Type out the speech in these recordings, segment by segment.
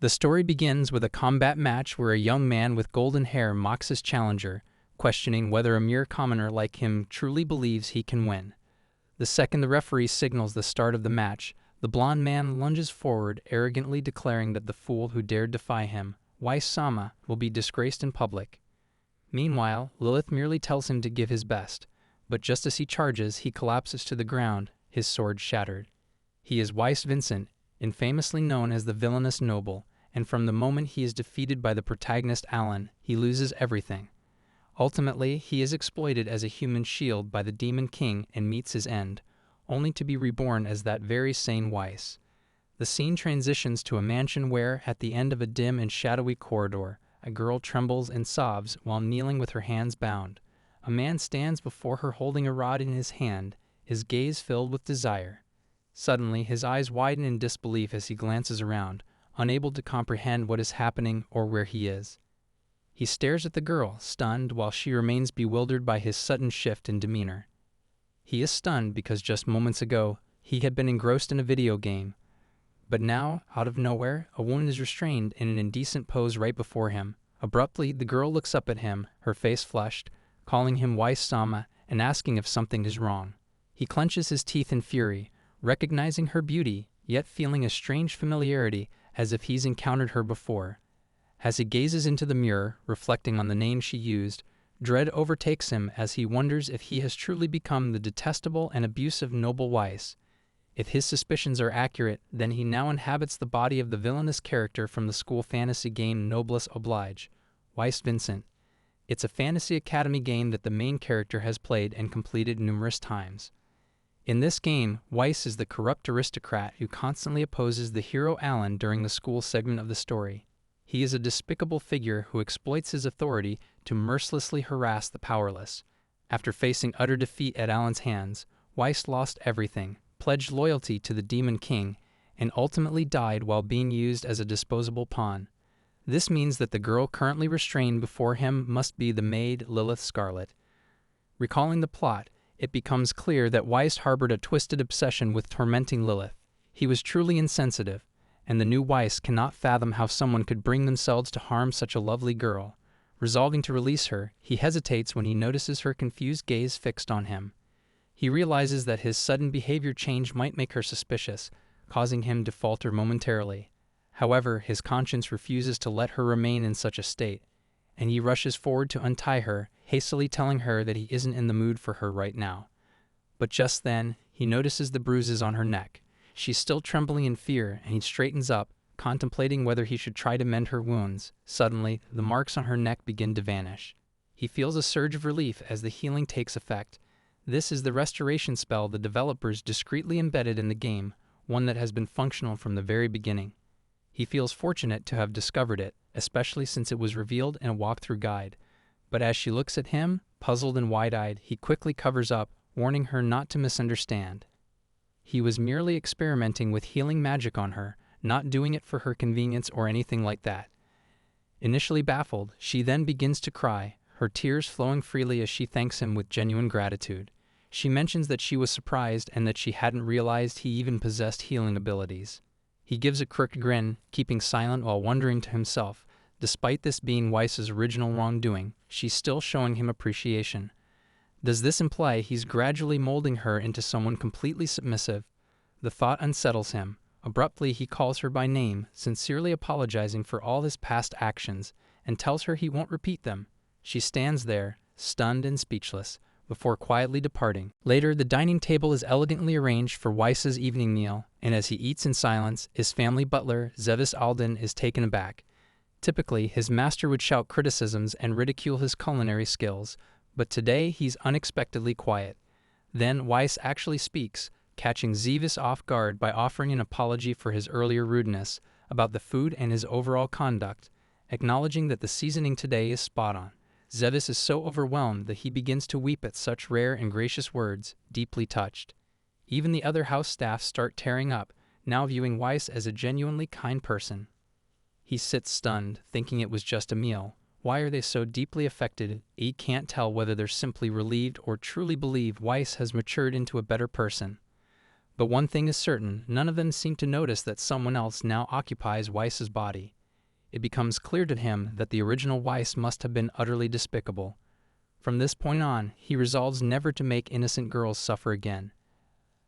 The story begins with a combat match where a young man with golden hair mocks his challenger, questioning whether a mere commoner like him truly believes he can win. The second the referee signals the start of the match, the blond man lunges forward, arrogantly declaring that the fool who dared defy him, Weiss-sama, will be disgraced in public. Meanwhile, Lilith merely tells him to give his best, but just as he charges, he collapses to the ground, his sword shattered. He is Weiss Vincent, infamously known as the Villainous noble, and from the moment he is defeated by the protagonist Alan, he loses everything. Ultimately, he is exploited as a human shield by the Demon King and meets his end, only to be reborn as that very sane Weiss. The scene transitions to a mansion where, at the end of a dim and shadowy corridor, a girl trembles and sobs while kneeling with her hands bound. A man stands before her holding a rod in his hand, his gaze filled with desire. Suddenly, his eyes widen in disbelief as he glances around, unable to comprehend what is happening or where he is. He stares at the girl, stunned, while she remains bewildered by his sudden shift in demeanor. He is stunned because just moments ago, he had been engrossed in a video game. But now, out of nowhere, a woman is restrained in an indecent pose right before him. Abruptly, the girl looks up at him, her face flushed, calling him Weiss-sama and asking if something is wrong. He clenches his teeth in fury, recognizing her beauty, yet feeling a strange familiarity as if he's encountered her before. As he gazes into the mirror, reflecting on the name she used, dread overtakes him as he wonders if he has truly become the detestable and abusive noble Weiss. If his suspicions are accurate, then he now inhabits the body of the villainous character from the school fantasy game Noblesse Oblige, Weiss Vincent. It's a fantasy academy game that the main character has played and completed numerous times. In this game, Weiss is the corrupt aristocrat who constantly opposes the hero Alan during the school segment of the story. He is a despicable figure who exploits his authority to mercilessly harass the powerless. After facing utter defeat at Alan's hands, Weiss lost everything, pledged loyalty to the Demon King, and ultimately died while being used as a disposable pawn. This means that the girl currently restrained before him must be the maid Lilith Scarlet. Recalling the plot, it becomes clear that Weiss harbored a twisted obsession with tormenting Lilith. He was truly insensitive, and the new Weiss cannot fathom how someone could bring themselves to harm such a lovely girl. Resolving to release her, he hesitates when he notices her confused gaze fixed on him. He realizes that his sudden behavior change might make her suspicious, causing him to falter momentarily. However, his conscience refuses to let her remain in such a state, and he rushes forward to untie her, hastily telling her that he isn't in the mood for her right now. But just then, he notices the bruises on her neck. She's still trembling in fear, and he straightens up, contemplating whether he should try to mend her wounds. Suddenly, the marks on her neck begin to vanish. He feels a surge of relief as the healing takes effect. This is the restoration spell the developers discreetly embedded in the game, one that has been functional from the very beginning. He feels fortunate to have discovered it, especially since it was revealed in a walkthrough guide. But as she looks at him, puzzled and wide-eyed, he quickly covers up, warning her not to misunderstand. He was merely experimenting with healing magic on her, not doing it for her convenience or anything like that. Initially baffled, she then begins to cry, her tears flowing freely as she thanks him with genuine gratitude. She mentions that she was surprised and that she hadn't realized he even possessed healing abilities. He gives a crooked grin, keeping silent while wondering to himself, despite this being Weiss's original wrongdoing, she's still showing him appreciation. Does this imply he's gradually molding her into someone completely submissive? The thought unsettles him. Abruptly, he calls her by name, sincerely apologizing for all his past actions, and tells her he won't repeat them. She stands there, stunned and speechless, before quietly departing. Later, the dining table is elegantly arranged for Weiss's evening meal, and as he eats in silence, his family butler, Zevis Alden, is taken aback. Typically, his master would shout criticisms and ridicule his culinary skills, but today he's unexpectedly quiet. Then Weiss actually speaks, catching Zevis off guard by offering an apology for his earlier rudeness about the food and his overall conduct, acknowledging that the seasoning today is spot on. Zevis is so overwhelmed that he begins to weep at such rare and gracious words, deeply touched. Even the other house staff start tearing up, now viewing Weiss as a genuinely kind person. He sits stunned, thinking it was just a meal. Why are they so deeply affected? He can't tell whether they're simply relieved or truly believe Weiss has matured into a better person. But one thing is certain, none of them seem to notice that someone else now occupies Weiss's body. It becomes clear to him that the original Weiss must have been utterly despicable. From this point on, he resolves never to make innocent girls suffer again.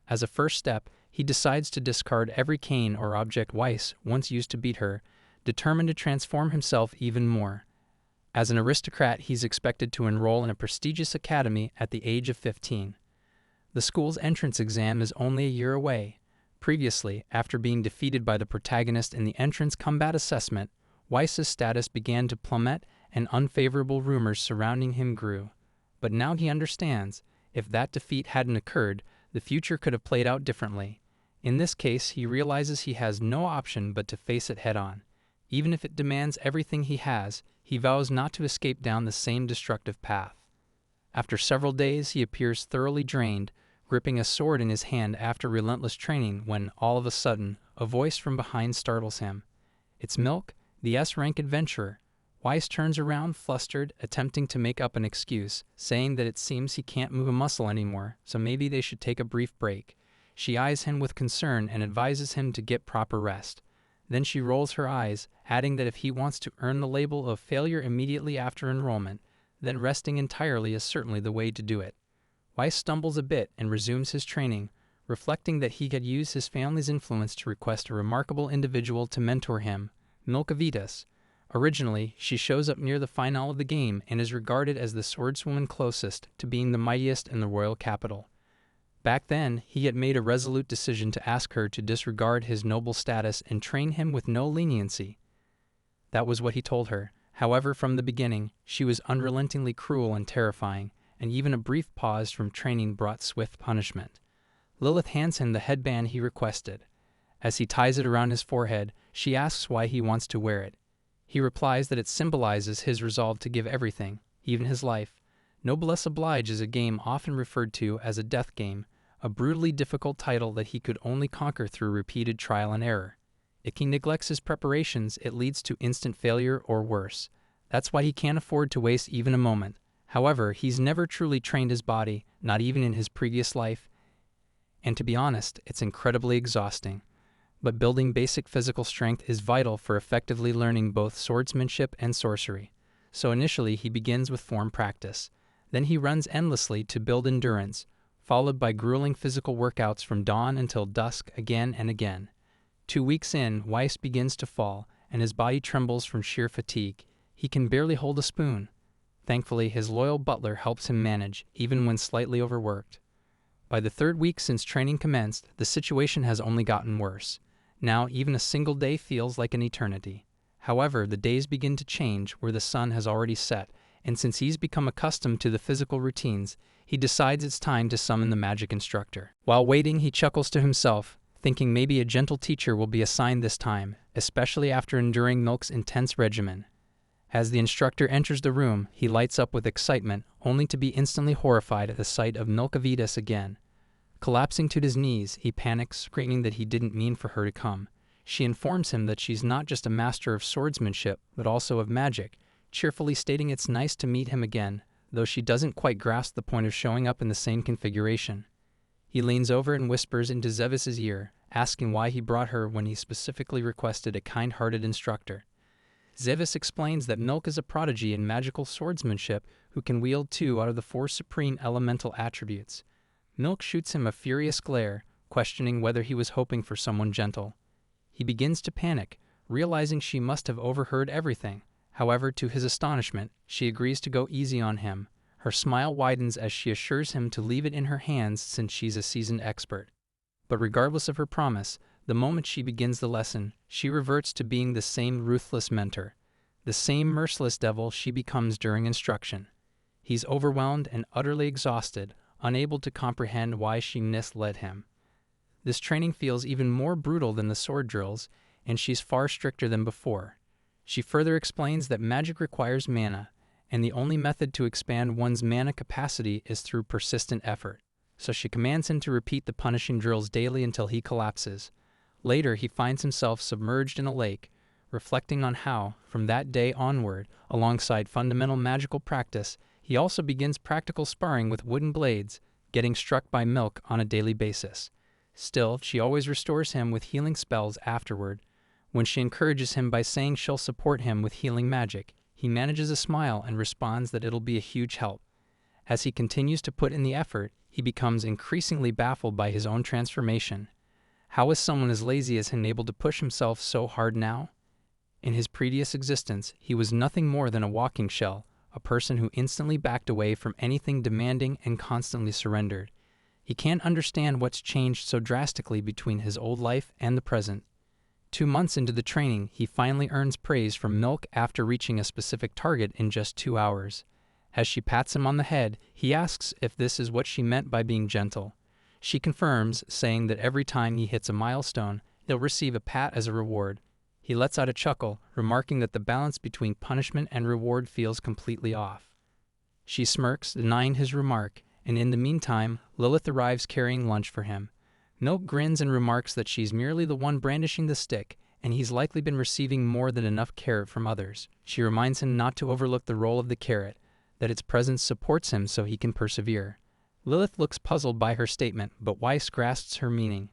As a first step, he decides to discard every cane or object Weiss once used to beat her, determined to transform himself even more. As an aristocrat, he's expected to enroll in a prestigious academy at the age of 15. The school's entrance exam is only a year away. Previously, after being defeated by the protagonist in the entrance combat assessment, Weiss's status began to plummet and unfavorable rumors surrounding him grew. But now he understands, if that defeat hadn't occurred, the future could have played out differently. In this case, he realizes he has no option but to face it head-on. Even if it demands everything he has, he vows not to escape down the same destructive path. After several days, he appears thoroughly drained, gripping a sword in his hand after relentless training when, all of a sudden, a voice from behind startles him. It's Milk, the S-rank adventurer. Weiss turns around, flustered, attempting to make up an excuse, saying that it seems he can't move a muscle anymore, so maybe they should take a brief break. She eyes him with concern and advises him to get proper rest. Then she rolls her eyes, adding that if he wants to earn the label of failure immediately after enrollment, then resting entirely is certainly the way to do it. Weiss stumbles a bit and resumes his training, reflecting that he could use his family's influence to request a remarkable individual to mentor him, Milk of Vetus. Originally, she shows up near the finale of the game and is regarded as the swordswoman closest to being the mightiest in the royal capital. Back then, he had made a resolute decision to ask her to disregard his noble status and train him with no leniency. That was what he told her. However, from the beginning, she was unrelentingly cruel and terrifying, and even a brief pause from training brought swift punishment. Lilith hands him the headband he requested. As he ties it around his forehead, she asks why he wants to wear it. He replies that it symbolizes his resolve to give everything, even his life. Noblesse Oblige is a game often referred to as a death game, a brutally difficult title that he could only conquer through repeated trial and error. If he neglects his preparations, it leads to instant failure or worse. That's why he can't afford to waste even a moment. However, he's never truly trained his body, not even in his previous life. And to be honest, it's incredibly exhausting. But building basic physical strength is vital for effectively learning both swordsmanship and sorcery. So initially, he begins with form practice. Then he runs endlessly to build endurance, followed by grueling physical workouts from dawn until dusk again and again. 2 weeks in, Weiss begins to fall, and his body trembles from sheer fatigue. He can barely hold a spoon. Thankfully, his loyal butler helps him manage, even when slightly overworked. By the 3rd week since training commenced, the situation has only gotten worse. Now, even a single day feels like an eternity. However, the days begin to change where the sun has already set, and since he's become accustomed to the physical routines, he decides it's time to summon the magic instructor. While waiting, he chuckles to himself, thinking maybe a gentle teacher will be assigned this time, especially after enduring Milk's intense regimen. As the instructor enters the room, he lights up with excitement, only to be instantly horrified at the sight of Milk of Vetus again. Collapsing to his knees, he panics, screaming that he didn't mean for her to come. She informs him that she's not just a master of swordsmanship, but also of magic, cheerfully stating it's nice to meet him again, though she doesn't quite grasp the point of showing up in the same configuration. He leans over and whispers into Zevis's ear, asking why he brought her when he specifically requested a kind-hearted instructor. Zevis explains that Milk is a prodigy in magical swordsmanship who can wield 2 out of the 4 supreme elemental attributes. Milk shoots him a furious glare, questioning whether he was hoping for someone gentle. He begins to panic, realizing she must have overheard everything. However, to his astonishment, she agrees to go easy on him. Her smile widens as she assures him to leave it in her hands since she's a seasoned expert. But regardless of her promise, the moment she begins the lesson, she reverts to being the same ruthless mentor, the same merciless devil she becomes during instruction. He's overwhelmed and utterly exhausted, unable to comprehend why she misled him. This training feels even more brutal than the sword drills, and she's far stricter than before. She further explains that magic requires mana, and the only method to expand one's mana capacity is through persistent effort. So she commands him to repeat the punishing drills daily until he collapses. Later, he finds himself submerged in a lake, reflecting on how, from that day onward, alongside fundamental magical practice, he also begins practical sparring with wooden blades, getting struck by Milk on a daily basis. Still, she always restores him with healing spells afterward. When she encourages him by saying she'll support him with healing magic, he manages a smile and responds that it'll be a huge help. As he continues to put in the effort, he becomes increasingly baffled by his own transformation. How is someone as lazy as him able to push himself so hard now? In his previous existence, he was nothing more than a walking shell, a person who instantly backed away from anything demanding and constantly surrendered. He can't understand what's changed so drastically between his old life and the present. 2 months into the training, he finally earns praise from Milk after reaching a specific target in just 2 hours. As she pats him on the head, he asks if this is what she meant by being gentle. She confirms, saying that every time he hits a milestone, he'll receive a pat as a reward. He lets out a chuckle, remarking that the balance between punishment and reward feels completely off. She smirks, denying his remark, and in the meantime, Lilith arrives carrying lunch for him. Milk grins and remarks that she's merely the one brandishing the stick, and he's likely been receiving more than enough carrot from others. She reminds him not to overlook the role of the carrot, that its presence supports him so he can persevere. Lilith looks puzzled by her statement, but Weiss grasps her meaning.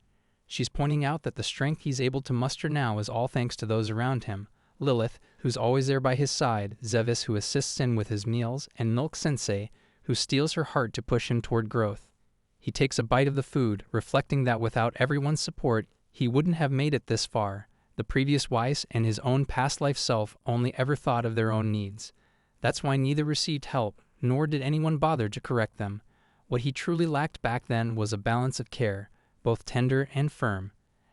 She's pointing out that the strength he's able to muster now is all thanks to those around him. Lilith, who's always there by his side, Zevis, who assists him with his meals, and Milk Sensei, who steels her heart to push him toward growth. He takes a bite of the food, reflecting that without everyone's support, he wouldn't have made it this far. The previous Weiss and his own past life self only ever thought of their own needs. That's why neither received help, nor did anyone bother to correct them. What he truly lacked back then was a balance of care, both tender and firm.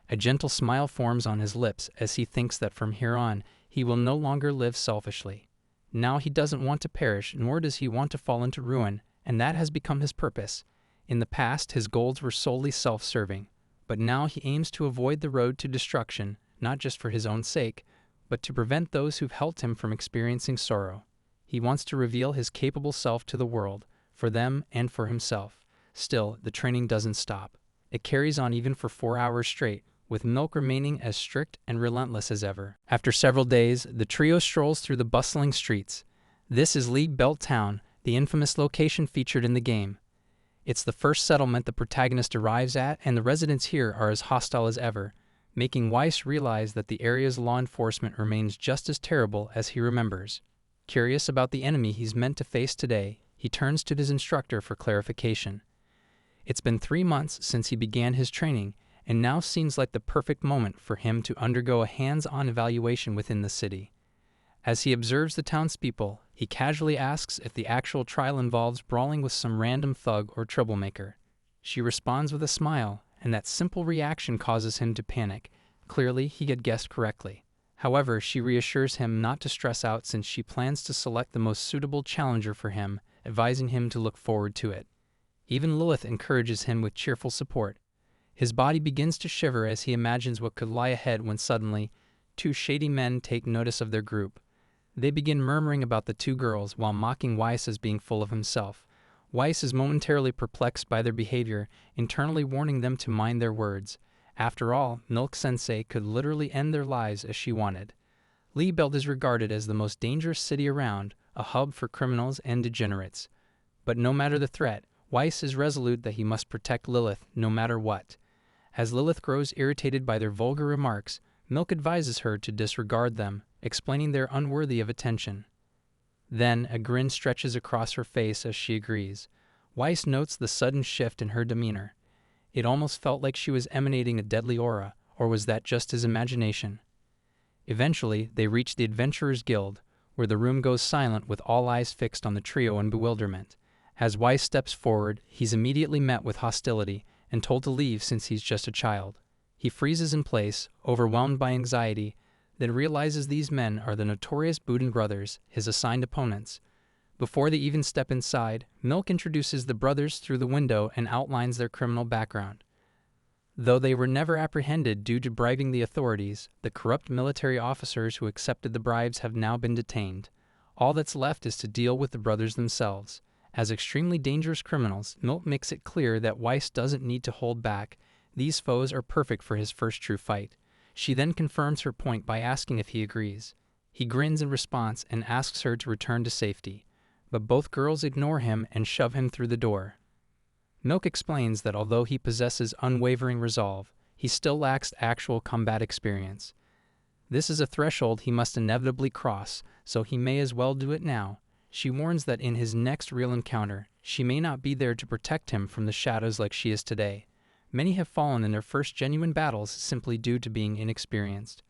A gentle smile forms on his lips as he thinks that from here on, he will no longer live selfishly. Now he doesn't want to perish, nor does he want to fall into ruin, and that has become his purpose. In the past, his goals were solely self-serving, but now he aims to avoid the road to destruction, not just for his own sake, but to prevent those who've helped him from experiencing sorrow. He wants to reveal his capable self to the world, for them and for himself. Still, the training doesn't stop. It carries on even for 4 hours straight, with Milk remaining as strict and relentless as ever. After several days, the trio strolls through the bustling streets. This is League Belt Town, the infamous location featured in the game. It's the first settlement the protagonist arrives at, and the residents here are as hostile as ever, making Weiss realize that the area's law enforcement remains just as terrible as he remembers. Curious about the enemy he's meant to face today, he turns to his instructor for clarification. It's been 3 months since he began his training, and now seems like the perfect moment for him to undergo a hands-on evaluation within the city. As he observes the townspeople, he casually asks if the actual trial involves brawling with some random thug or troublemaker. She responds with a smile, and that simple reaction causes him to panic. Clearly, he had guessed correctly. However, she reassures him not to stress out since she plans to select the most suitable challenger for him, advising him to look forward to it. Even Lilith encourages him with cheerful support. His body begins to shiver as he imagines what could lie ahead when suddenly, 2 shady men take notice of their group. They begin murmuring about the 2 girls while mocking Weiss as being full of himself. Weiss is momentarily perplexed by their behavior, internally warning them to mind their words. After all, Milk Sensei could literally end their lives as she wanted. Lee Belt is regarded as the most dangerous city around, a hub for criminals and degenerates. But no matter the threat, Weiss is resolute that he must protect Lilith no matter what. As Lilith grows irritated by their vulgar remarks, Milk advises her to disregard them, explaining they're unworthy of attention. Then a grin stretches across her face as she agrees. Weiss notes the sudden shift in her demeanor. It almost felt like she was emanating a deadly aura, or was that just his imagination? Eventually, they reach the Adventurers Guild, where the room goes silent with all eyes fixed on the trio in bewilderment. As Weiss steps forward, he's immediately met with hostility and told to leave since he's just a child. He freezes in place, overwhelmed by anxiety, then realizes these men are the notorious Buddhen brothers, his assigned opponents. Before they even step inside, Milk introduces the brothers through the window and outlines their criminal background. Though they were never apprehended due to bribing the authorities, the corrupt military officers who accepted the bribes have now been detained. All that's left is to deal with the brothers themselves. As extremely dangerous criminals, Milk makes it clear that Weiss doesn't need to hold back. These foes are perfect for his first true fight. She then confirms her point by asking if he agrees. He grins in response and asks her to return to safety, but both girls ignore him and shove him through the door. Milk explains that although he possesses unwavering resolve, he still lacks actual combat experience. This is a threshold he must inevitably cross, so he may as well do it now. She warns that in his next real encounter, she may not be there to protect him from the shadows like she is today. Many have fallen in their first genuine battles simply due to being inexperienced.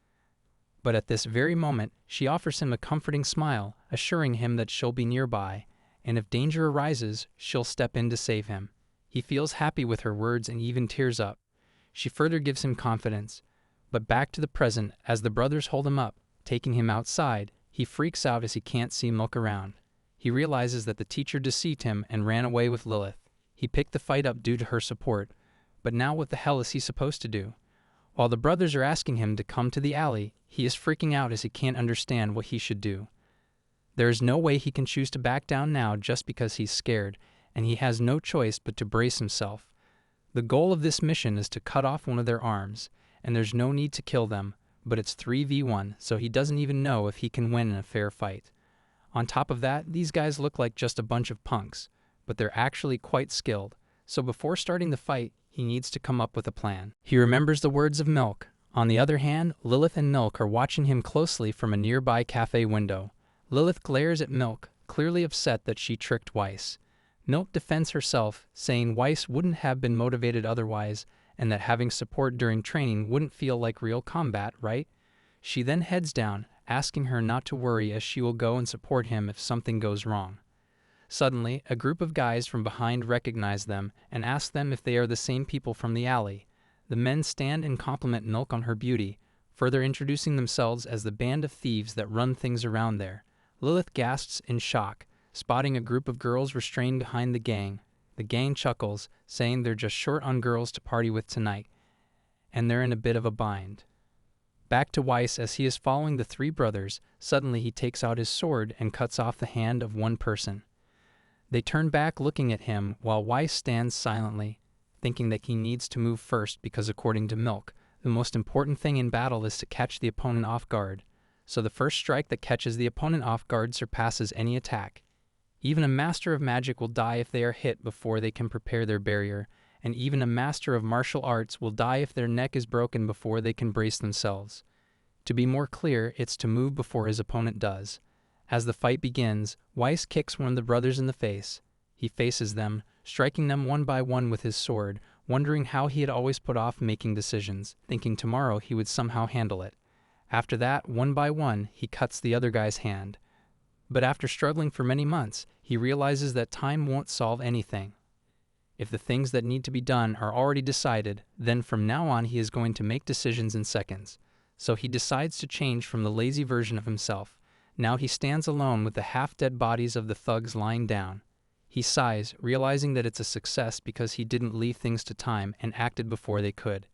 But at this very moment, she offers him a comforting smile, assuring him that she'll be nearby, and if danger arises, she'll step in to save him. He feels happy with her words and even tears up. She further gives him confidence. But back to the present, as the brothers hold him up, taking him outside, he freaks out as he can't see Milk around. He realizes that the teacher deceived him and ran away with Lilith. He picked the fight up due to her support, but now what the hell is he supposed to do? While the brothers are asking him to come to the alley, he is freaking out as he can't understand what he should do. There is no way he can choose to back down now just because he's scared, and he has no choice but to brace himself. The goal of this mission is to cut off one of their arms, and there's no need to kill them, but it's 3v1, so he doesn't even know if he can win in a fair fight. On top of that, these guys look like just a bunch of punks, but they're actually quite skilled, so before starting the fight, he needs to come up with a plan. He remembers the words of Milk. On the other hand, Lilith and Milk are watching him closely from a nearby cafe window. Lilith glares at Milk, clearly upset that she tricked Weiss. Milk defends herself, saying Weiss wouldn't have been motivated otherwise, and that having support during training wouldn't feel like real combat, right? She then heads down, asking her not to worry as she will go and support him if something goes wrong. Suddenly, a group of guys from behind recognize them and ask them if they are the same people from the alley. The men stand and compliment Milk on her beauty, further introducing themselves as the band of thieves that run things around there. Lilith gasps in shock, spotting a group of girls restrained behind the gang. The gang chuckles, saying they're just short on girls to party with tonight, and they're in a bit of a bind. Back to Weiss as he is following the three brothers. Suddenly he takes out his sword and cuts off the hand of one person. They turn back looking at him while Weiss stands silently, thinking that he needs to move first because according to Milk, the most important thing in battle is to catch the opponent off guard. So the first strike that catches the opponent off guard surpasses any attack. Even a master of magic will die if they are hit before they can prepare their barrier, and even a master of martial arts will die if their neck is broken before they can brace themselves. To be more clear, it's to move before his opponent does. As the fight begins, Weiss kicks one of the brothers in the face. He faces them, striking them one by one with his sword, wondering how he had always put off making decisions, thinking tomorrow he would somehow handle it. After that, one by one, he cuts the other guy's hand. But after struggling for many months, he realizes that time won't solve anything. If the things that need to be done are already decided, then from now on he is going to make decisions in seconds. So he decides to change from the lazy version of himself. Now he stands alone with the half-dead bodies of the thugs lying down. He sighs, realizing that it's a success because he didn't leave things to time and acted before they could.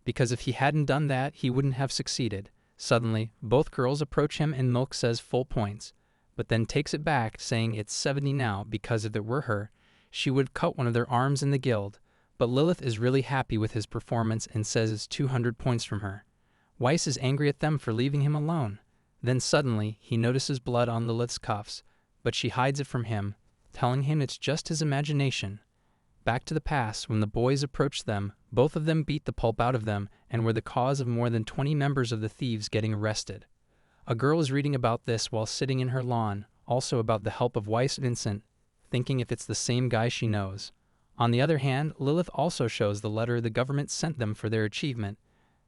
Because if he hadn't done that, he wouldn't have succeeded. Suddenly, both girls approach him and Milk says full points, but then takes it back, saying it's 70 now because if it were her, she would cut one of their arms in the guild. But Lilith is really happy with his performance and says it's 200 points from her. Weiss is angry at them for leaving him alone. Then suddenly, he notices blood on Lilith's cuffs, but she hides it from him, telling him it's just his imagination. Back to the past, when the boys approached them, both of them beat the pulp out of them and were the cause of more than 20 members of the thieves getting arrested. A girl is reading about this while sitting in her lawn, also about the help of Weiss Vincent, thinking if it's the same guy she knows. On the other hand, Lilith also shows the letter the government sent them for their achievement,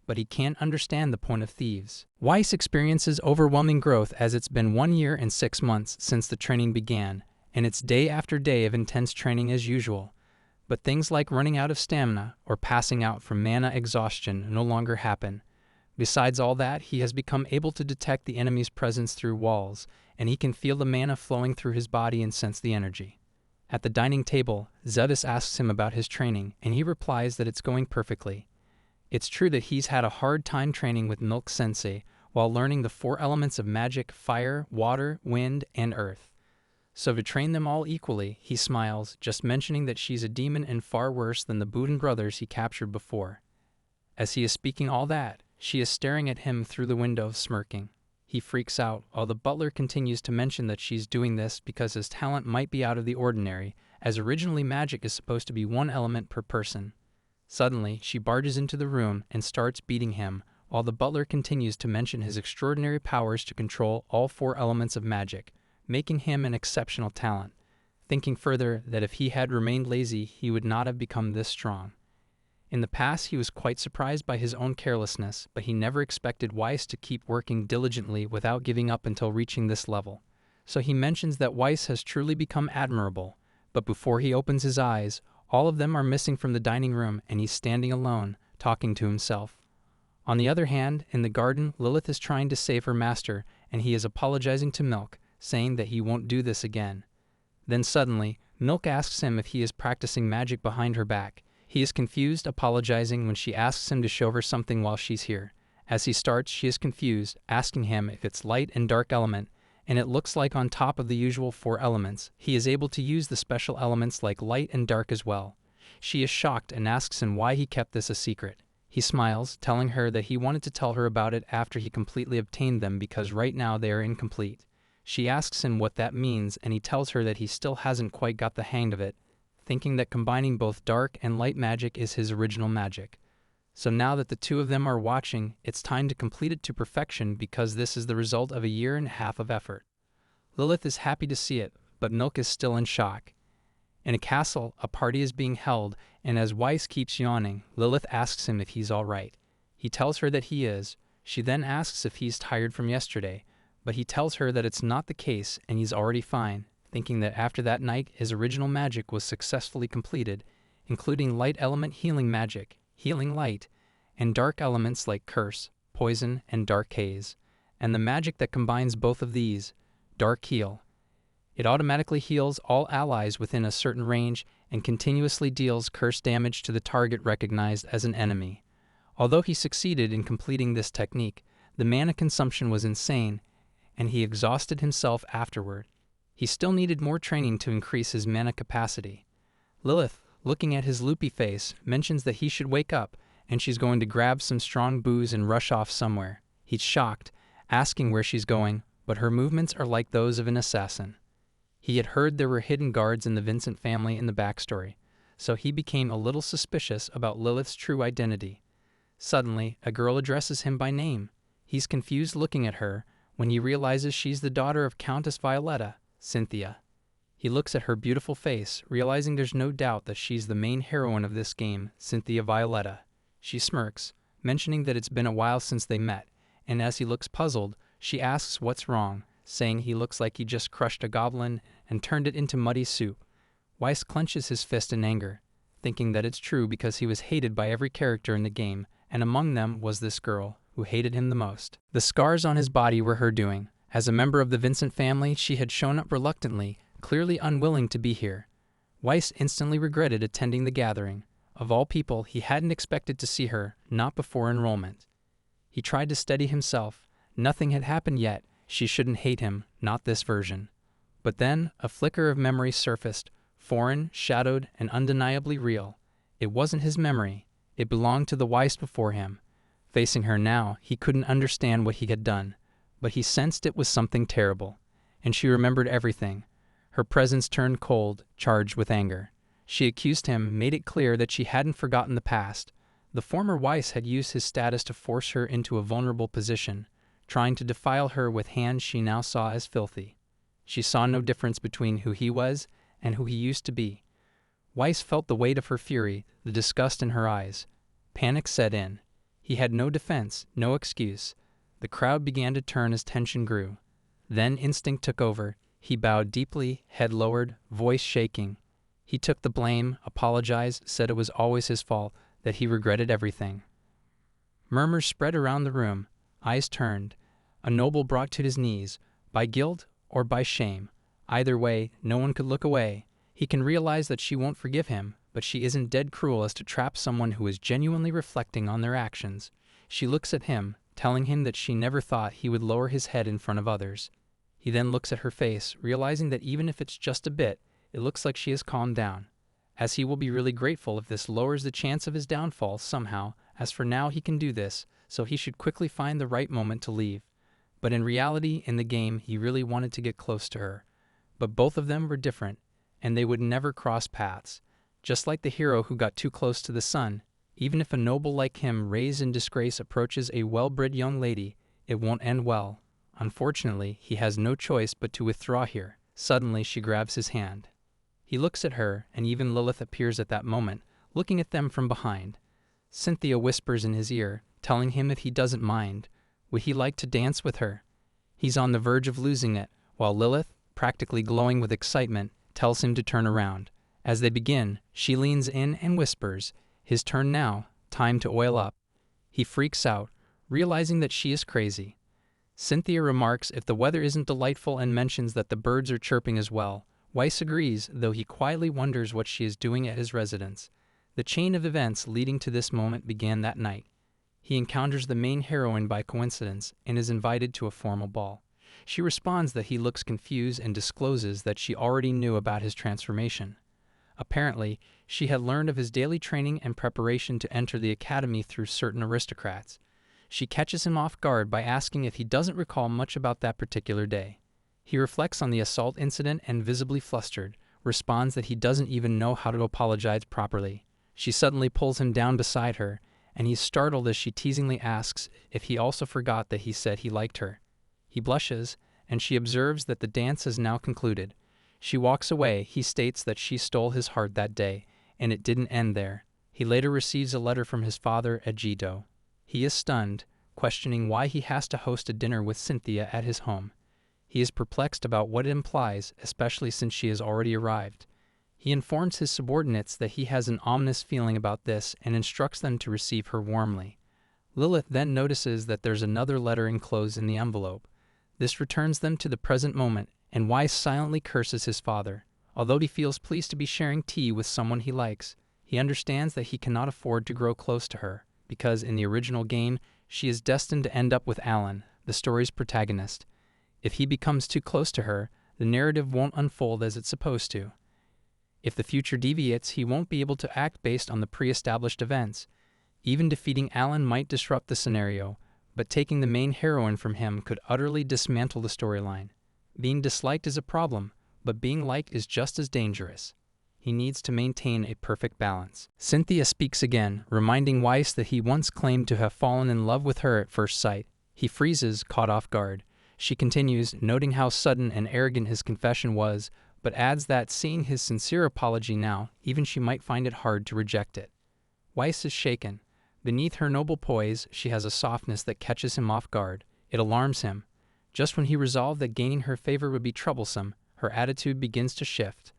but he can't understand the point of thieves. Weiss experiences overwhelming growth as it's been 1 year and 6 months since the training began, and it's day after day of intense training as usual. But things like running out of stamina or passing out from mana exhaustion no longer happen. Besides all that, he has become able to detect the enemy's presence through walls, and he can feel the mana flowing through his body and sense the energy. At the dining table, Zevis asks him about his training, and he replies that it's going perfectly. It's true that he's had a hard time training with Milk Sensei while learning the 4 elements of magic: fire, water, wind, and earth. So to train them all equally, he smiles, just mentioning that she's a demon and far worse than the Buddhen brothers he captured before. As he is speaking all that, she is staring at him through the window, smirking. He freaks out, while the butler continues to mention that she's doing this because his talent might be out of the ordinary, as originally magic is supposed to be one element per person. Suddenly, she barges into the room and starts beating him, while the butler continues to mention his extraordinary powers to control all 4 elements of magic, making him an exceptional talent, thinking further that if he had remained lazy, he would not have become this strong. In the past, he was quite surprised by his own carelessness, but he never expected Weiss to keep working diligently without giving up until reaching this level. So he mentions that Weiss has truly become admirable, but before he opens his eyes, all of them are missing from the dining room and he's standing alone, talking to himself. On the other hand, in the garden, Lilith is trying to save her master, and he is apologizing to Milk, saying that he won't do this again. Then suddenly, Milk asks him if he is practicing magic behind her back. He is confused, apologizing when she asks him to show her something while she's here. As he starts, she is confused, asking him if it's light and dark element, and it looks like on top of the usual 4 elements, he is able to use the special elements like light and dark as well. She is shocked and asks him why he kept this a secret. He smiles, telling her that he wanted to tell her about it after he completely obtained them because right now they are incomplete. She asks him what that means, and he tells her that he still hasn't quite got the hang of it, thinking that combining both dark and light magic is his original magic. So now that the 2 of them are watching, it's time to complete it to perfection because this is the result of a 1.5 years of effort. Lilith is happy to see it, but Milk is still in shock. In a castle, a party is being held, and as Weiss keeps yawning, Lilith asks him if he's all right. He tells her that he is. She then asks if he's tired from yesterday, but he tells her that it's not the case and he's already fine, thinking that after that night his original magic was successfully completed, including light element healing magic, healing light, and dark elements like curse, poison, and dark haze, and the magic that combines both of these, dark heal. It automatically heals all allies within a certain range and continuously deals curse damage to the target recognized as an enemy. Although he succeeded in completing this technique, the mana consumption was insane, and he exhausted himself afterward. He still needed more training to increase his mana capacity. Lilith, looking at his loopy face, mentions that he should wake up, and she's going to grab some strong booze and rush off somewhere. He's shocked, asking where she's going, but her movements are like those of an assassin. He had heard there were hidden guards in the Vincent family in the backstory, so he became a little suspicious about Lilith's true identity. Suddenly, a girl addresses him by name. He's confused looking at her when he realizes she's the daughter of Countess Violetta, Cynthia. He looks at her beautiful face, realizing there's no doubt that she's the main heroine of this game, Cynthia Violetta. She smirks, mentioning that it's been a while since they met, and as he looks puzzled, she asks what's wrong, saying he looks like he just crushed a goblin and turned it into muddy soup. Weiss clenches his fist in anger, thinking that it's true because he was hated by every character in the game, and among them was this girl, who hated him the most. The scars on his body were her doing. As a member of the Vincent family, she had shown up reluctantly, clearly unwilling to be here. Weiss instantly regretted attending the gathering. Of all people, he hadn't expected to see her, not before enrollment. He tried to steady himself. Nothing had happened yet. She shouldn't hate him, not this version. But then, a flicker of memory surfaced, foreign, shadowed, and undeniably real. It wasn't his memory. It belonged to the Weiss before him. Facing her now, he couldn't understand what he had done, but he sensed it was something terrible. And she remembered everything. Her presence turned cold, charged with anger. She accused him, made it clear that she hadn't forgotten the past. The former Weiss had used his status to force her into a vulnerable position, trying to defile her with hands she now saw as filthy. She saw no difference between who he was and who he used to be. Weiss felt the weight of her fury, the disgust in her eyes. Panic set in. He had no defense, no excuse. The crowd began to turn as tension grew. Then instinct took over. He bowed deeply, head lowered, voice shaking. He took the blame, apologized, said it was always his fault, that he regretted everything. Murmurs spread around the room. Eyes turned. A noble brought to his knees, by guilt or by shame. Either way, no one could look away. He can realize that she won't forgive him, but she isn't dead cruel as to trap someone who is genuinely reflecting on their actions. She looks at him, telling him that she never thought he would lower his head in front of others. He then looks at her face, realizing that even if it's just a bit, it looks like she has calmed down. As he will be really grateful if this lowers the chance of his downfall somehow, as for now he can do this, so he should quickly find the right moment to leave. But in reality, in the game, he really wanted to get close to her. But both of them were different, and they would never cross paths. Just like the hero who got too close to the sun, even if a noble like him raised in disgrace approaches a well-bred young lady, it won't end well. Unfortunately, he has no choice but to withdraw here. Suddenly, she grabs his hand. He looks at her, and even Lilith appears at that moment, looking at them from behind. Cynthia whispers in his ear, telling him if he doesn't mind, would he like to dance with her? He's on the verge of losing it, while Lilith, practically glowing with excitement, tells him to turn around. As they begin, she leans in and whispers, "His turn now, time to oil up." He freaks out, realizing that she is crazy. Cynthia remarks if the weather isn't delightful and mentions that the birds are chirping as well. Weiss agrees, though he quietly wonders what she is doing at his residence. The chain of events leading to this moment began that night. He encounters the main heroine by coincidence and is invited to a formal ball. She responds that he looks confused and discloses that she already knew about his transformation. Apparently, she had learned of his daily training and preparation to enter the academy through certain aristocrats. She catches him off guard by asking if he doesn't recall much about that particular day. He reflects on the assault incident and, visibly flustered, responds that he doesn't even know how to apologize properly. She suddenly pulls him down beside her, and he's startled as she teasingly asks if he also forgot that he said he liked her. He blushes, and she observes that the dance has now concluded. She walks away. He states that she stole his heart that day, and it didn't end there. He later receives a letter from his father at Jido. He is stunned, questioning why he has to host a dinner with Cynthia at his home. He is perplexed about what it implies, especially since she has already arrived. He informs his subordinates that he has an ominous feeling about this and instructs them to receive her warmly. Lilith then notices that there's another letter enclosed in the envelope. This returns them to the present moment, and Weiss silently curses his father. Although he feels pleased to be sharing tea with someone he likes, he understands that he cannot afford to grow close to her, because in the original game, she is destined to end up with Alan, the story's protagonist. If he becomes too close to her, the narrative won't unfold as it's supposed to. If the future deviates, he won't be able to act based on the pre-established events. Even defeating Alan might disrupt the scenario, but taking the main heroine from him could utterly dismantle the storyline. Being disliked is a problem, but being liked is just as dangerous. He needs to maintain a perfect balance. Cynthia speaks again, reminding Weiss that he once claimed to have fallen in love with her at first sight. He freezes, caught off guard. She continues, noting how sudden and arrogant his confession was, but adds that, seeing his sincere apology now, even she might find it hard to reject it. Weiss is shaken. Beneath her noble poise, she has a softness that catches him off guard. It alarms him. Just when he resolved that gaining her favor would be troublesome, her attitude begins to shift.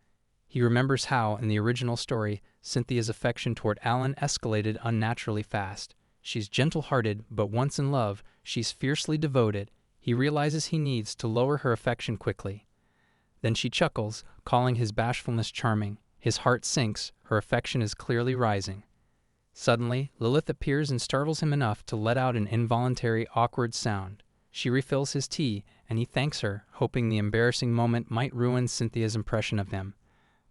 He remembers how, in the original story, Cynthia's affection toward Alan escalated unnaturally fast. She's gentle-hearted, but once in love, she's fiercely devoted. He realizes he needs to lower her affection quickly. Then she chuckles, calling his bashfulness charming. His heart sinks. Her affection is clearly rising. Suddenly, Lilith appears and startles him enough to let out an involuntary, awkward sound. She refills his tea, and he thanks her, hoping the embarrassing moment might ruin Cynthia's impression of him.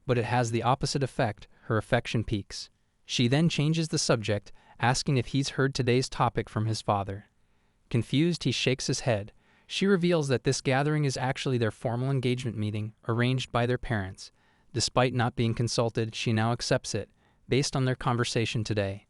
But it has the opposite effect. Her affection peaks. She then changes the subject, asking if he's heard today's topic from his father. Confused, he shakes his head. She reveals that this gathering is actually their formal engagement meeting, arranged by their parents. Despite not being consulted, she now accepts it, based on their conversation today.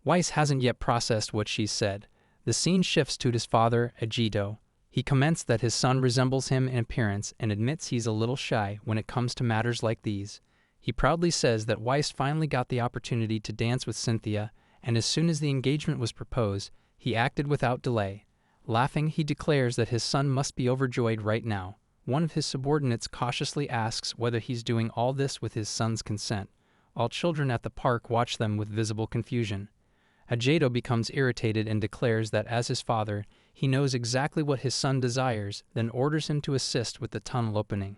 Weiss hasn't yet processed what she's said. The scene shifts to his father, Ejido. He comments that his son resembles him in appearance and admits he's a little shy when it comes to matters like these. He proudly says that Weiss finally got the opportunity to dance with Cynthia, and as soon as the engagement was proposed, he acted without delay. Laughing, he declares that his son must be overjoyed right now. One of his subordinates cautiously asks whether he's doing all this with his son's consent. All children at the park watch them with visible confusion. Ejido becomes irritated and declares that as his father, he knows exactly what his son desires, then orders him to assist with the tunnel opening.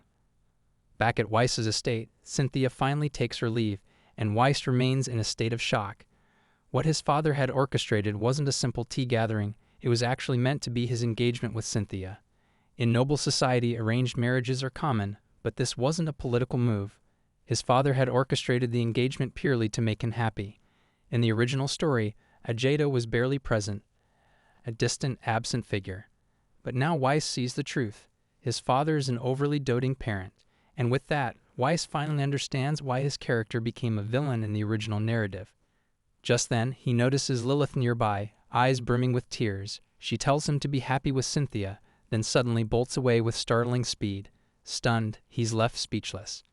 Back at Weiss's estate, Cynthia finally takes her leave, and Weiss remains in a state of shock. What his father had orchestrated wasn't a simple tea gathering, it was actually meant to be his engagement with Cynthia. In noble society, arranged marriages are common, but this wasn't a political move. His father had orchestrated the engagement purely to make him happy. In the original story, Ejido was barely present, a distant, absent figure. But now Weiss sees the truth. His father is an overly doting parent, and with that, Weiss finally understands why his character became a villain in the original narrative. Just then, he notices Lilith nearby, eyes brimming with tears. She tells him to be happy with Cynthia, then suddenly bolts away with startling speed. Stunned, he's left speechless.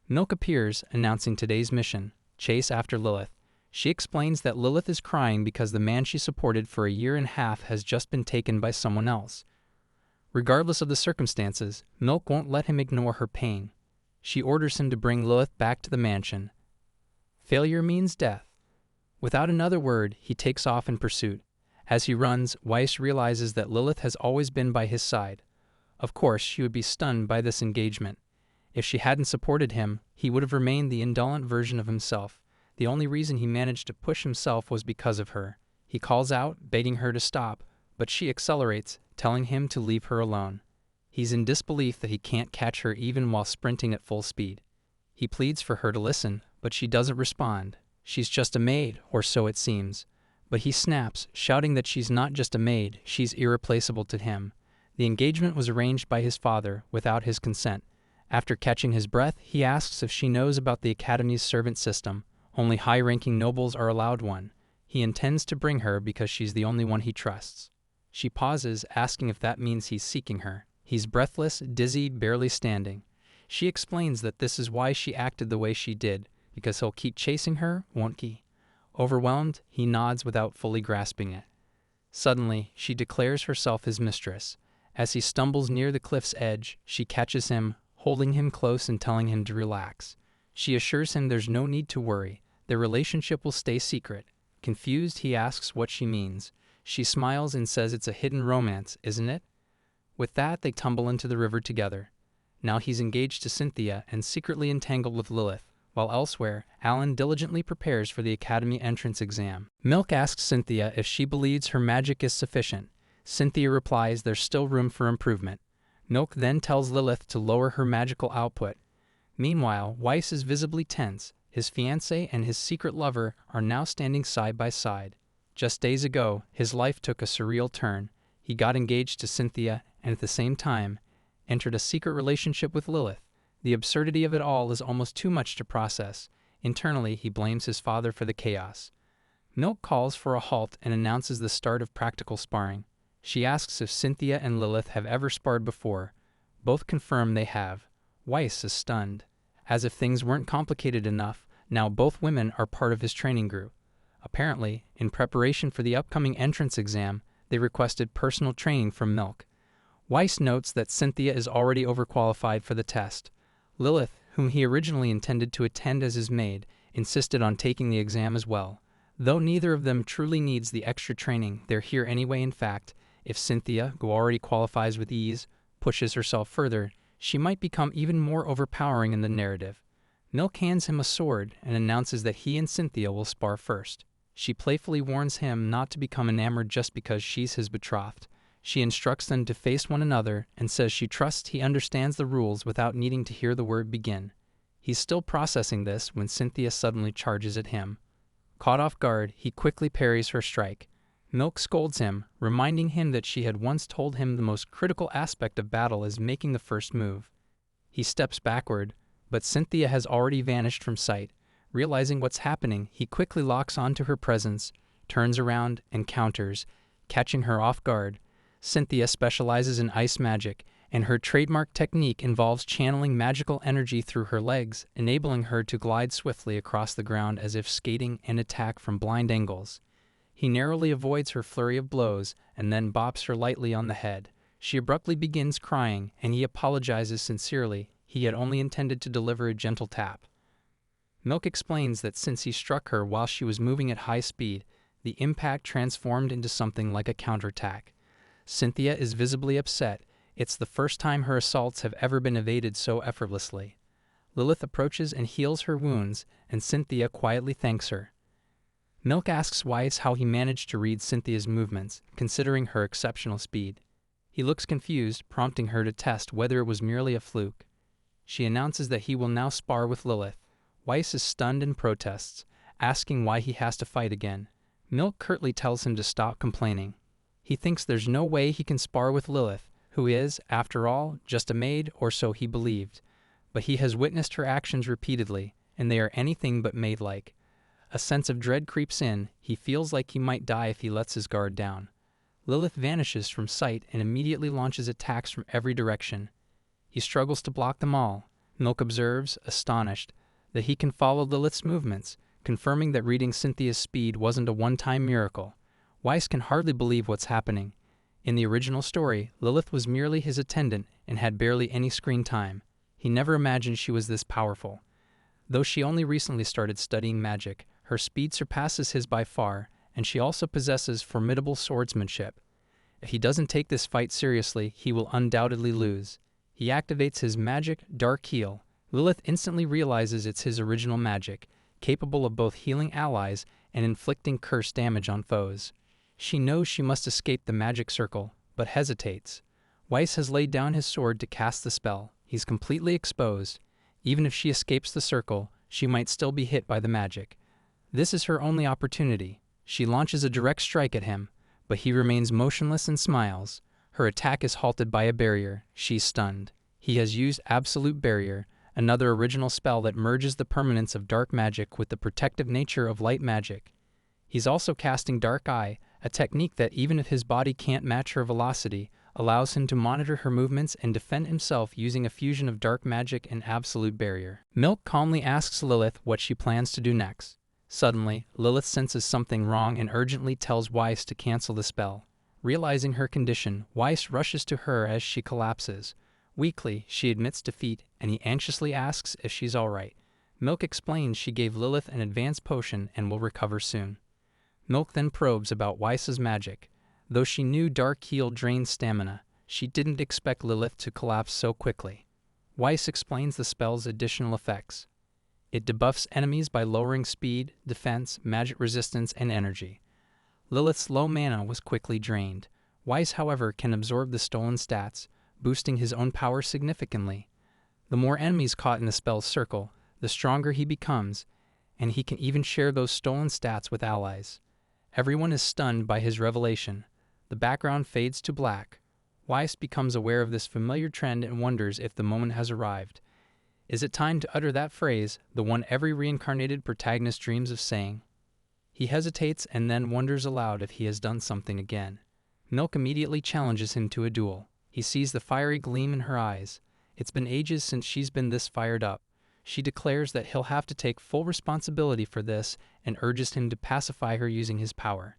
Milk appears, announcing today's mission: chase after Lilith. She explains that Lilith is crying because the man she supported for a year and a half has just been taken by someone else. Regardless of the circumstances, Milk won't let him ignore her pain. She orders him to bring Lilith back to the mansion. Failure means death. Without another word, he takes off in pursuit. As he runs, Weiss realizes that Lilith has always been by his side. Of course, she would be stunned by this engagement. If she hadn't supported him, he would have remained the indolent version of himself. The only reason he managed to push himself was because of her. He calls out, begging her to stop, but she accelerates, telling him to leave her alone. He's in disbelief that he can't catch her even while sprinting at full speed. He pleads for her to listen, but she doesn't respond. She's just a maid, or so it seems. But he snaps, shouting that she's not just a maid, she's irreplaceable to him. The engagement was arranged by his father, without his consent. After catching his breath, he asks if she knows about the Academy's servant system. Only high-ranking nobles are allowed one. He intends to bring her because she's the only one he trusts. She pauses, asking if that means he's seeking her. He's breathless, dizzy, barely standing. She explains that this is why she acted the way she did, because he'll keep chasing her, won't he? Overwhelmed, he nods without fully grasping it. Suddenly, she declares herself his mistress. As he stumbles near the cliff's edge, she catches him, holding him close and telling him to relax. She assures him there's no need to worry. Their relationship will stay secret. Confused, he asks what she means. She smiles and says it's a hidden romance, isn't it? With that, they tumble into the river together. Now he's engaged to Cynthia and secretly entangled with Lilith, while elsewhere, Alan diligently prepares for the Academy entrance exam. Milk asks Cynthia if she believes her magic is sufficient. Cynthia replies there's still room for improvement. Milk then tells Lilith to lower her magical output. Meanwhile, Weiss is visibly tense. His fiancée and his secret lover are now standing side by side. Just days ago, his life took a surreal turn. He got engaged to Cynthia and at the same time entered a secret relationship with Lilith. The absurdity of it all is almost too much to process. Internally, he blames his father for the chaos. Milk calls for a halt and announces the start of practical sparring. She asks if Cynthia and Lilith have ever sparred before. Both confirm they have. Weiss is stunned. As if things weren't complicated enough, now both women are part of his training group. Apparently, in preparation for the upcoming entrance exam, they requested personal training from Milk. Weiss notes that Cynthia is already overqualified for the test. Lilith, whom he originally intended to attend as his maid, insisted on taking the exam as well. Though neither of them truly needs the extra training, they're here anyway. In fact, if Cynthia, who already qualifies with ease, pushes herself further, she might become even more overpowering in the narrative. Milk hands him a sword and announces that he and Cynthia will spar first. She playfully warns him not to become enamored just because she's his betrothed. She instructs them to face one another and says she trusts he understands the rules without needing to hear the word begin. He's still processing this when Cynthia suddenly charges at him. Caught off guard, he quickly parries her strike. Milk scolds him, reminding him that she had once told him the most critical aspect of battle is making the first move. He steps backward, but Cynthia has already vanished from sight. Realizing what's happening, he quickly locks onto her presence, turns around, and counters, catching her off guard. Cynthia specializes in ice magic, and her trademark technique involves channeling magical energy through her legs, enabling her to glide swiftly across the ground as if skating and attack from blind angles. He narrowly avoids her flurry of blows and then bops her lightly on the head. She abruptly begins crying, and he apologizes sincerely. He had only intended to deliver a gentle tap. Milk explains that since he struck her while she was moving at high speed, the impact transformed into something like a counterattack. Cynthia is visibly upset. It's the first time her assaults have ever been evaded so effortlessly. Lilith approaches and heals her wounds, and Cynthia quietly thanks her. Milk asks Weiss how he managed to read Cynthia's movements, considering her exceptional speed. He looks confused, prompting her to test whether it was merely a fluke. She announces that he will now spar with Lilith. Weiss is stunned and protests, asking why he has to fight again. Milk curtly tells him to stop complaining. He thinks there's no way he can spar with Lilith, who is, after all, just a maid, or so he believed. but he has witnessed her actions repeatedly, and they are anything but maid-like. A sense of dread creeps in. He feels like he might die if he lets his guard down. Lilith vanishes from sight and immediately launches attacks from every direction. He struggles to block them all. Milk observes, astonished, that he can follow Lilith's movements, confirming that reading Cynthia's speed wasn't a one-time miracle. Weiss can hardly believe what's happening. In the original story, Lilith was merely his attendant and had barely any screen time. He never imagined she was this powerful. Though she only recently started studying magic, her speed surpasses his by far, and she also possesses formidable swordsmanship. If he doesn't take this fight seriously, he will undoubtedly lose. He activates his magic, Dark Heal. Lilith instantly realizes it's his original magic, capable of both healing allies and inflicting curse damage on foes. She knows she must escape the magic circle, but hesitates. Weiss has laid down his sword to cast the spell. He's completely exposed. Even if she escapes the circle, she might still be hit by the magic. This is her only opportunity. She launches a direct strike at him, but he remains motionless and smiles. Her attack is halted by a barrier. She's stunned. He has used Absolute Barrier, another original spell that merges the permanence of dark magic with the protective nature of light magic. He's also casting Dark Eye, a technique that, even if his body can't match her velocity, allows him to monitor her movements and defend himself using a fusion of dark magic and Absolute Barrier. Milk calmly asks Lilith what she plans to do next. Suddenly, Lilith senses something wrong and urgently tells Weiss to cancel the spell. Realizing her condition, Weiss rushes to her as she collapses. Weakly, she admits defeat, and he anxiously asks if she's all right. Milk explains she gave Lilith an advanced potion and will recover soon. Milk then probes about Weiss's magic. Though she knew Dark Heal drained stamina, she didn't expect Lilith to collapse so quickly. Weiss explains the spell's additional effects. It debuffs enemies by lowering speed, defense, magic resistance, and energy. Lilith's low mana was quickly drained. Weiss, however, can absorb the stolen stats, boosting his own power significantly. The more enemies caught in the spell's circle, the stronger he becomes, and he can even share those stolen stats with allies. Everyone is stunned by his revelation. The background fades to black. Weiss becomes aware of this familiar trend and wonders if the moment has arrived. Is it time to utter that phrase, the one every reincarnated protagonist dreams of saying? He hesitates and then wonders aloud if he has done something again. Milk immediately challenges him to a duel. He sees the fiery gleam in her eyes. It's been ages since she's been this fired up. She declares that he'll have to take full responsibility for this and urges him to pacify her using his power.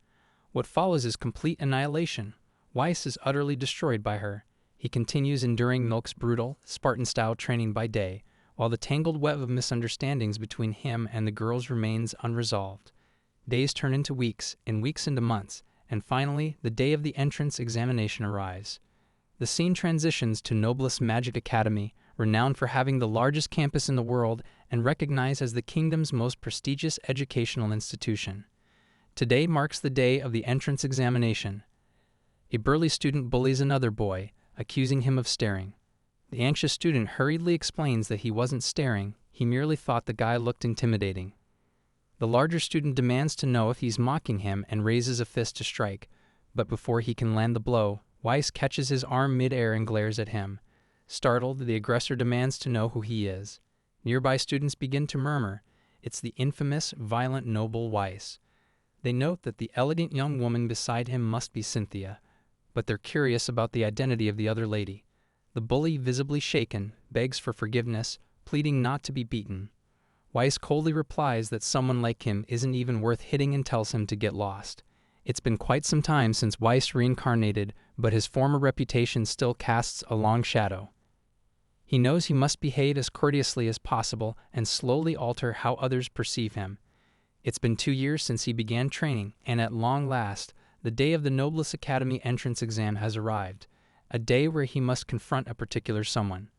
What follows is complete annihilation. Weiss is utterly destroyed by her. He continues enduring Milk's brutal, Spartan-style training by day, while the tangled web of misunderstandings between him and the girls remains unresolved. Days turn into weeks, and weeks into months, and finally, the day of the entrance examination arrives. The scene transitions to Noblest Magic Academy, renowned for having the largest campus in the world and recognized as the kingdom's most prestigious educational institution. Today marks the day of the entrance examination. A burly student bullies another boy, accusing him of staring. The anxious student hurriedly explains that he wasn't staring, he merely thought the guy looked intimidating. The larger student demands to know if he's mocking him and raises a fist to strike, but before he can land the blow, Weiss catches his arm mid-air and glares at him. Startled, the aggressor demands to know who he is. Nearby students begin to murmur. It's the infamous, violent noble Weiss. They note that the elegant young woman beside him must be Cynthia, but they're curious about the identity of the other lady. The bully, visibly shaken, begs for forgiveness, pleading not to be beaten. Weiss coldly replies that someone like him isn't even worth hitting and tells him to get lost. It's been quite some time since Weiss reincarnated, but his former reputation still casts a long shadow. He knows he must behave as courteously as possible and slowly alter how others perceive him. It's been 2 years since he began training, and at long last, the day of the Noblest Academy entrance exam has arrived, a day where he must confront a particular someone.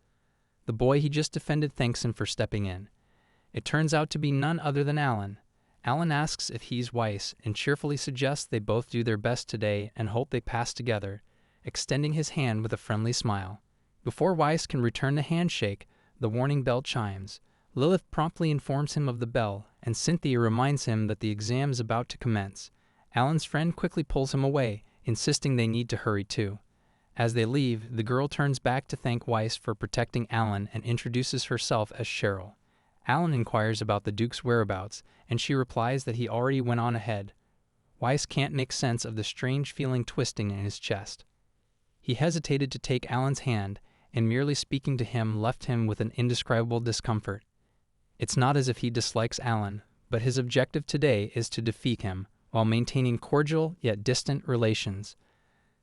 The boy he just defended thanks him for stepping in. It turns out to be none other than Alan. Alan asks if he's Weiss and cheerfully suggests they both do their best today and hope they pass together, extending his hand with a friendly smile. Before Weiss can return the handshake, the warning bell chimes. Lilith promptly informs him of the bell, and Cynthia reminds him that the exam is about to commence. Alan's friend quickly pulls him away, insisting they need to hurry too. As they leave, the girl turns back to thank Weiss for protecting Alan and introduces herself as Cheryl. Alan inquires about the Duke's whereabouts, and she replies that he already went on ahead. Weiss can't make sense of the strange feeling twisting in his chest. He hesitated to take Alan's hand, and merely speaking to him left him with an indescribable discomfort. It's not as if he dislikes Alan, but his objective today is to defeat him, while maintaining cordial yet distant relations.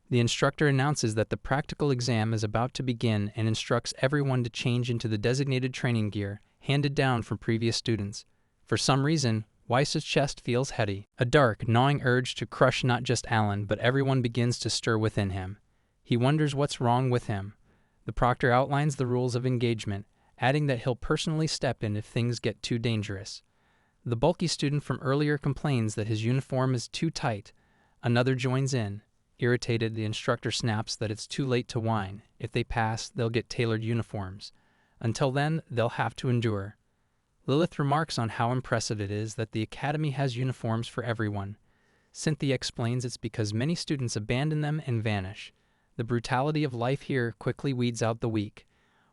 The instructor announces that the practical exam is about to begin and instructs everyone to change into the designated training gear handed down from previous students. For some reason, Weiss's chest feels heady. A dark, gnawing urge to crush not just Alan, but everyone begins to stir within him. He wonders what's wrong with him. The proctor outlines the rules of engagement, adding that he'll personally step in if things get too dangerous. The bulky student from earlier complains that his uniform is too tight. Another joins in. Irritated, the instructor snaps that it's too late to whine. If they pass, they'll get tailored uniforms. Until then, they'll have to endure. Lilith remarks on how impressive it is that the academy has uniforms for everyone. Cynthia explains it's because many students abandon them and vanish. The brutality of life here quickly weeds out the weak.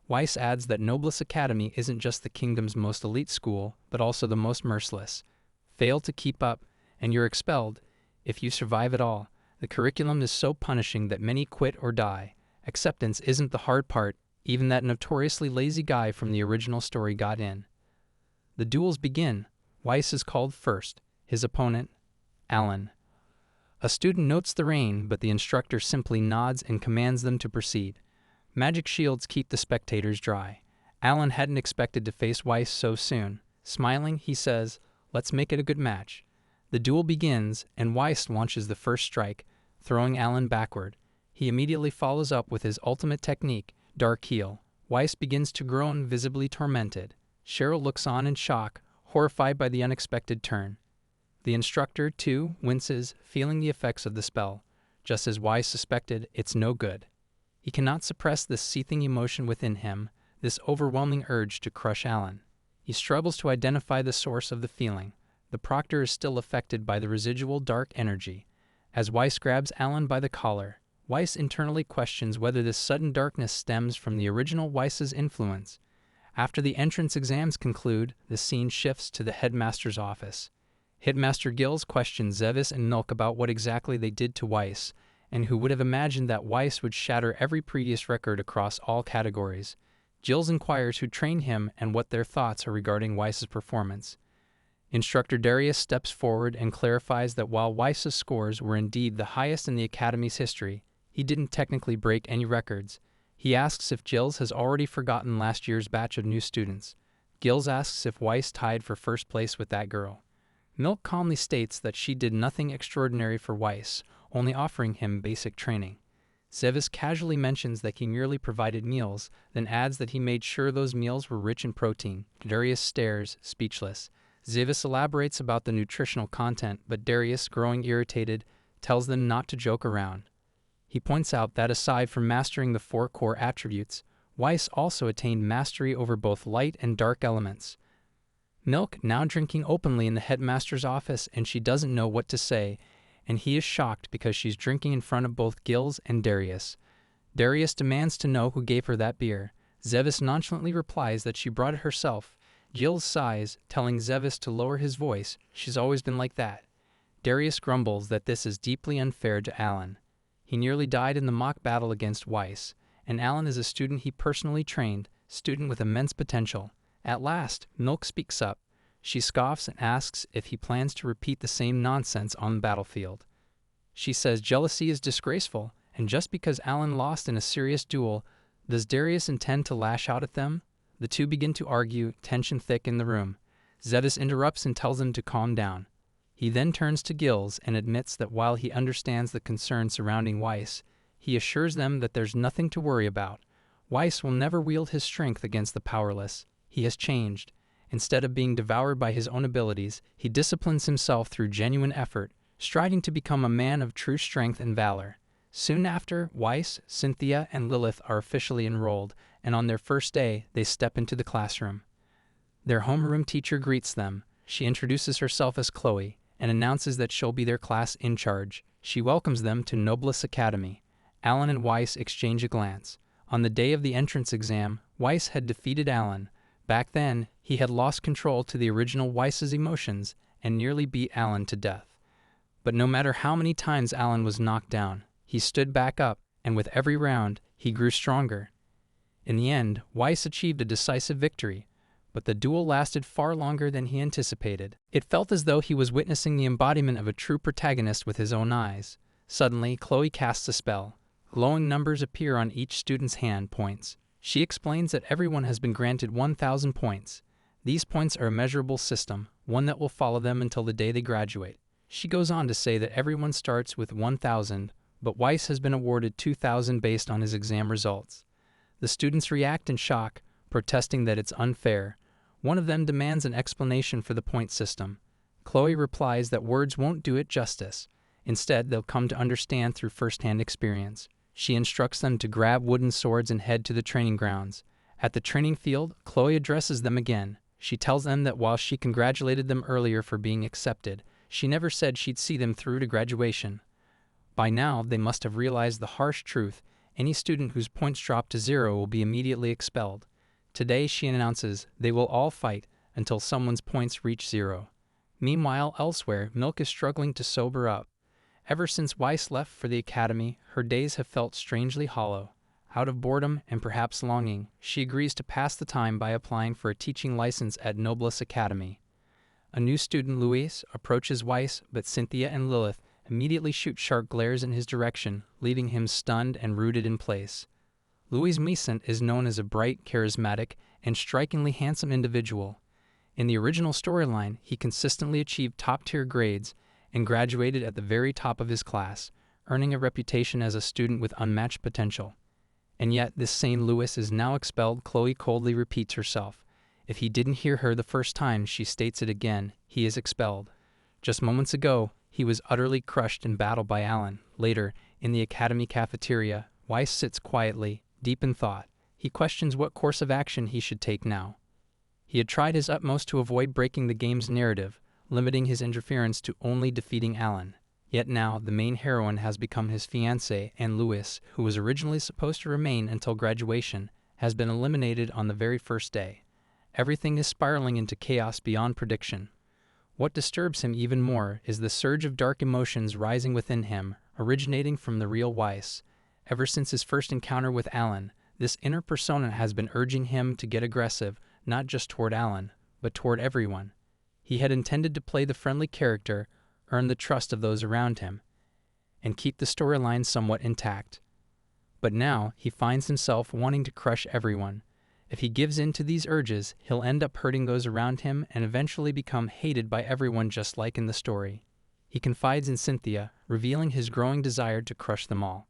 Weiss adds that Noblesse Academy isn't just the kingdom's most elite school, but also the most merciless. Fail to keep up, and you're expelled, if you survive at all. The curriculum is so punishing that many quit or die. Acceptance isn't the hard part, even that notoriously lazy guy from the original story got in. The duels begin. Weiss is called first. His opponent, Alan. A student notes the rain, but the instructor simply nods and commands them to proceed. Magic shields keep the spectators dry. Alan hadn't expected to face Weiss so soon. Smiling, he says, "Let's make it a good match." The duel begins, and Weiss launches the first strike, throwing Alan backward. He immediately follows up with his ultimate technique, Dark Heel. Weiss begins to groan, visibly tormented. Cheryl looks on in shock, horrified by the unexpected turn. The instructor, too, winces, feeling the effects of the spell. Just as Weiss suspected, it's no good. He cannot suppress this seething emotion within him, this overwhelming urge to crush Alan. He struggles to identify the source of the feeling. The proctor is still affected by the residual dark energy. As Weiss grabs Alan by the collar, Weiss internally questions whether this sudden darkness stems from the original Weiss's influence. After the entrance exams conclude, the scene shifts to the headmaster's office. Headmaster Gills questions Zevis and Milk about what exactly they did to Weiss, and who would have imagined that Weiss would shatter every previous record across all categories. Gills inquires who trained him and what their thoughts are regarding Weiss's performance. Instructor Darius steps forward and clarifies that while Weiss's scores were indeed the highest in the Academy's history, he didn't technically break any records. He asks if Gills has already forgotten last year's batch of new students. Gills asks if Weiss tied for first place with that girl. Milk calmly states that she did nothing extraordinary for Weiss, only offering him basic training. Zevis casually mentions that he merely provided meals, then adds that he made sure those meals were rich in protein. Darius stares, speechless. Zevis elaborates about the nutritional content, but Darius, growing irritated, tells them not to joke around. He points out that aside from mastering the 4 core attributes, Weiss also attained mastery over both light and dark elements. Milk now drinking openly in the headmaster's office, and she doesn't know what to say, and he is shocked because she's drinking in front of both Gills and Darius. Darius demands to know who gave her that beer. Zevis nonchalantly replies that she brought it herself. Gills sighs, telling Zevis to lower his voice. She's always been like that. Darius grumbles that this is deeply unfair to Alan. He nearly died in the mock battle against Weiss, and Alan is a student he personally trained, student with immense potential. At last, Milk speaks up. She scoffs and asks if he plans to repeat the same nonsense on the battlefield. She says jealousy is disgraceful, and just because Alan lost in a serious duel, does Darius intend to lash out at them? The two begin to argue, tension thick in the room. Zevis interrupts and tells him to calm down. He then turns to Gills and admits that while he understands the concern surrounding Weiss, he assures them that there's nothing to worry about. Weiss will never wield his strength against the powerless. He has changed. Instead of being devoured by his own abilities, he disciplines himself through genuine effort, striving to become a man of true strength and valor. Soon after, Weiss, Cynthia, and Lilith are officially enrolled, and on their first day, they step into the classroom. Their homeroom teacher greets them. She introduces herself as Chloe, and announces that she'll be their class in charge. She welcomes them to Noblesse Academy. Alan and Weiss exchange a glance. On the day of the entrance exam, Weiss had defeated Alan. Back then, he had lost control to the original Weiss's emotions and nearly beat Alan to death. But no matter how many times Alan was knocked down, he stood back up, and with every round, he grew stronger. In the end, Weiss achieved a decisive victory, but the duel lasted far longer than he anticipated. It felt as though he was witnessing the embodiment of a true protagonist with his own eyes. Suddenly, Chloe casts a spell. Glowing numbers appear on each student's hand points. She explains that everyone has been granted 1,000 points. These points are a measurable system, one that will follow them until the day they graduate. She goes on to say that everyone starts with 1,000, but Weiss has been awarded 2,000 based on his exam results. The students react in shock, protesting that it's unfair. One of them demands an explanation for the point system. Chloe replies that words won't do it justice. Instead, they'll come to understand through first-hand experience. She instructs them to grab wooden swords and head to the training grounds. At the training field, Chloe addresses them again. She tells them that while she congratulated them earlier for being accepted, she never said she'd see them through to graduation. By now, they must have realized the harsh truth. Any student whose points drop to 0 will be immediately expelled. Today, she announces, they will all fight until someone's points reach 0. Meanwhile, elsewhere, Milk is struggling to sober up. Ever since Weiss left for the academy, her days have felt strangely hollow. Out of boredom and perhaps longing, she agrees to pass the time by applying for a teaching license at Noblesse Academy. A new student, Louis, approaches Weiss, but Cynthia and Lilith immediately shoot sharp glares in his direction, leaving him stunned and rooted in place. Louis Missant is known as a bright, charismatic, and strikingly handsome individual. In the original storyline, he consistently achieved top-tier grades and graduated at the very top of his class, earning a reputation as a student with unmatched potential. And yet, this same Louis is now expelled. Chloe coldly repeats herself. If he didn't hear her the first time, she states it again. He is expelled. Just moments ago, he was utterly crushed in battle by Alan. Later, in the academy cafeteria, Weiss sits quietly, deep in thought. He questions what course of action he should take now. He had tried his utmost to avoid breaking the game's narrative, limiting his interference to only defeating Alan. Yet now, the main heroine has become his fiancé, and Louis, who was originally supposed to remain until graduation, has been eliminated on the very first day. Everything is spiraling into chaos beyond prediction. What disturbs him even more is the surge of dark emotions rising within him, originating from the real Weiss. Ever since his first encounter with Alan, this inner persona has been urging him to get aggressive, not just toward Alan, but toward everyone. He had intended to play the friendly character, earn the trust of those around him, and keep the storyline somewhat intact. But now, he finds himself wanting to crush everyone. If he gives in to these urges, he'll end up hurting those around him and eventually become hated by everyone just like in the story. He confides in Cynthia, revealing his growing desire to crush them all.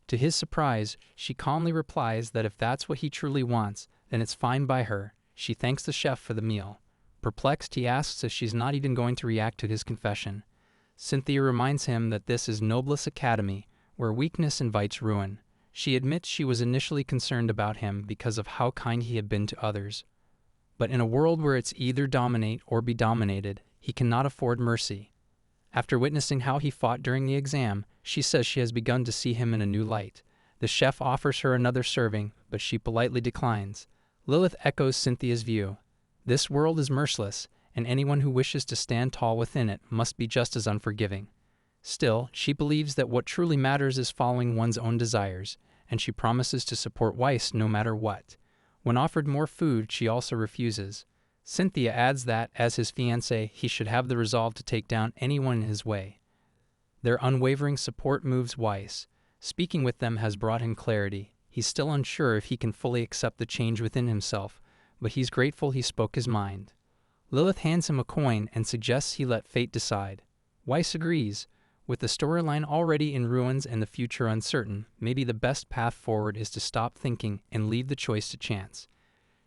To his surprise, she calmly replies that if that's what he truly wants, then it's fine by her. She thanks the chef for the meal. Perplexed, he asks if she's not even going to react to his confession. Cynthia reminds him that this is Noblesse Academy, where weakness invites ruin. She admits she was initially concerned about him because of how kind he had been to others. But in a world where it's either dominate or be dominated, he cannot afford mercy. After witnessing how he fought during the exam, she says she has begun to see him in a new light. The chef offers her another serving, but she politely declines. Lilith echoes Cynthia's view. This world is merciless, and anyone who wishes to stand tall within it must be just as unforgiving. Still, she believes that what truly matters is following one's own desires, and she promises to support Weiss no matter what. When offered more food, she also refuses. Cynthia adds that, as his fiancé, he should have the resolve to take down anyone in his way. Their unwavering support moves Weiss. Speaking with them has brought him clarity. He's still unsure if he can fully accept the change within himself, but he's grateful he spoke his mind. Lilith hands him a coin and suggests he let fate decide. Weiss agrees. With the storyline already in ruins and the future uncertain, maybe the best path forward is to stop thinking and leave the choice to chance.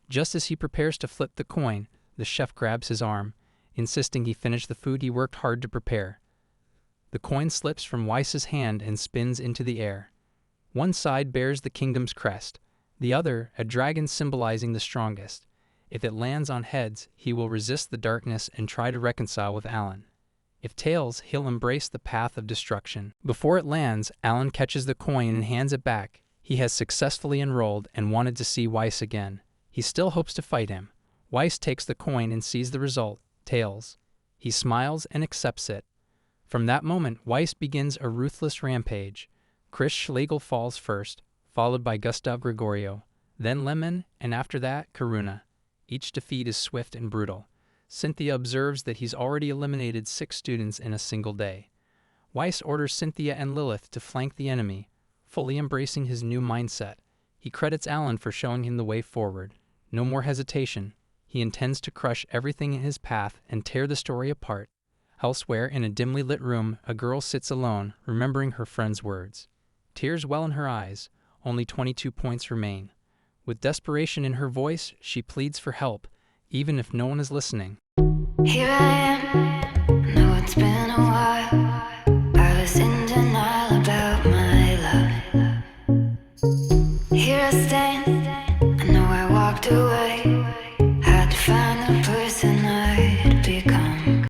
Just as he prepares to flip the coin, the chef grabs his arm, insisting he finish the food he worked hard to prepare. The coin slips from Weiss's hand and spins into the air. One side bears the kingdom's crest, the other a dragon symbolizing the strongest. If it lands on heads, he will resist the darkness and try to reconcile with Alan. If tails, he'll embrace the path of destruction. Before it lands, Alan catches the coin and hands it back. He has successfully enrolled and wanted to see Weiss again. He still hopes to fight him. Weiss takes the coin and sees the result, tails. He smiles and accepts it. From that moment, Weiss begins a ruthless rampage. Chris Schlegel falls first, followed by Gustav Gregorio, then Lemon, and after that, Karuna. Each defeat is swift and brutal. Cynthia observes that he's already eliminated 6 students in a single day. Weiss orders Cynthia and Lilith to flank the enemy, fully embracing his new mindset. He credits Alan for showing him the way forward. No more hesitation. He intends to crush everything in his path and tear the story apart. Elsewhere, in a dimly lit room, a girl sits alone, remembering her friend's words. Tears well in her eyes. Only 22 points remain. With desperation in her voice, she pleads for help, even if no one is listening. Here I am, know it's been